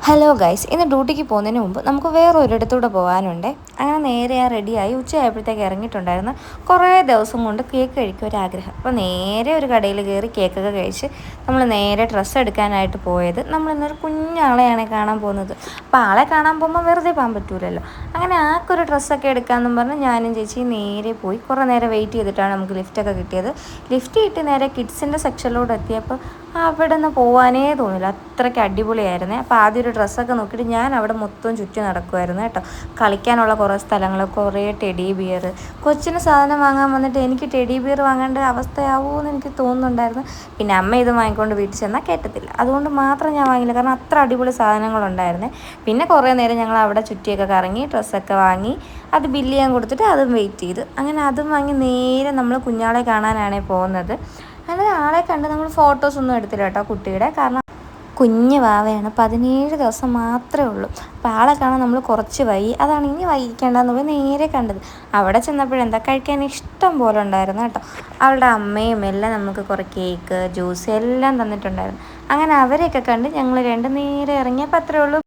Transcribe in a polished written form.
Hello guys, ഇന്ന് ഡ്യൂട്ടിക്ക് പോകുന്നതിന് മുമ്പ് നമുക്ക് വേറെ ഒരിടത്തൂടെ പോകാനുണ്ട്. അങ്ങനെ നേരെ റെഡിയായി ഉച്ചയായപ്പോഴത്തേക്ക് ഇറങ്ങിയിട്ടുണ്ടായിരുന്നു. കുറേ ദിവസം കൊണ്ട് കേക്ക് കഴിക്കാൻ ഒരാഗ്രഹം. അപ്പോൾ നേരെ ഒരു കടയിൽ കയറി കേക്കൊക്കെ കഴിച്ച് നമ്മൾ നേരെ ഡ്രസ്സ് എടുക്കാനായിട്ട് പോയത്. നമ്മളിന്നൊരു കുഞ്ഞാളെയാണ് കാണാൻ പോകുന്നത്. അപ്പോൾ ആളെ കാണാൻ പോകുമ്പോൾ വെറുതെ പോകാൻ പറ്റൂലല്ലോ. അങ്ങനെ ആൾക്കൊരു ഡ്രസ്സൊക്കെ എടുക്കാമെന്നും പറഞ്ഞ് ഞാനും ചേച്ചിയും നേരെ പോയി. കുറേ നേരം വെയിറ്റ് ചെയ്തിട്ടാണ് നമുക്ക് ലിഫ്റ്റൊക്കെ കിട്ടിയത്. ലിഫ്റ്റ് കിട്ടി നേരെ കിഡ്സിൻ്റെ സെക്ഷനിലോട്ട് എത്തിയപ്പോൾ അവിടെ നിന്ന് പോകാനേ തോന്നില്ല, അത്രയ്ക്ക് അടിപൊളിയായിരുന്നേ. അപ്പോൾ ആദ്യം ഒരു ഡ്രസ്സൊക്കെ നോക്കിയിട്ട് ഞാൻ അവിടെ മൊത്തം ചുറ്റി നടക്കുമായിരുന്നു കേട്ടോ. കളിക്കാനുള്ള കുറേ സ്ഥലങ്ങൾ, കുറേ ടെഡി ബിയർ. കൊച്ചിന് സാധനം വാങ്ങാൻ വന്നിട്ട് എനിക്ക് ടെഡി ബിയർ വാങ്ങേണ്ട അവസ്ഥയാവുമോ എന്ന് എനിക്ക് തോന്നുന്നുണ്ടായിരുന്നു. പിന്നെ അമ്മ ഇത് വാങ്ങിക്കൊണ്ട് വീട്ടിൽ ചെന്നാൽ കേട്ടത്തില്ല, അതുകൊണ്ട് മാത്രം ഞാൻ വാങ്ങിയില്ല, കാരണം അത്ര അടിപൊളി സാധനങ്ങളുണ്ടായിരുന്നേ. പിന്നെ കുറേ നേരം ഞങ്ങൾ അവിടെ ചുറ്റിയൊക്കെ കറങ്ങി ഡ്രസ്സൊക്കെ വാങ്ങി അത് ബില്ല് ചെയ്യാൻ കൊടുത്തിട്ട് അതും വെയിറ്റ് ചെയ്ത്, അങ്ങനെ അതും വാങ്ങി നേരെ നമ്മൾ കുഞ്ഞാളെ കാണാനാണ് പോകുന്നത്. അങ്ങനെ ആളെ കണ്ട് നമ്മൾ ഫോട്ടോസൊന്നും എടുത്തില്ല കേട്ടോ കുട്ടിയുടെ, കാരണം കുഞ്ഞ് വാവയാണ്, 17 ദിവസം മാത്രമേ ഉള്ളൂ. അപ്പോൾ ആളെ കാണാൻ നമ്മൾ കുറച്ച് വൈകി, അതാണ് ഇനി വൈകിക്കേണ്ടതെന്ന് പോയി നേരെ കണ്ടത്. അവിടെ ചെന്നപ്പോഴെന്താ കഴിക്കാൻ ഇഷ്ടം പോലെ ഉണ്ടായിരുന്നു കേട്ടോ. അവളുടെ അമ്മയും എല്ലാം നമുക്ക് കുറേ കേക്ക്, ജ്യൂസ് എല്ലാം തന്നിട്ടുണ്ടായിരുന്നു. അങ്ങനെ അവരെയൊക്കെ കണ്ട് ഞങ്ങൾ നേരെ ഇറങ്ങിയപ്പോൾ അത്രേ ഉള്ളൂ.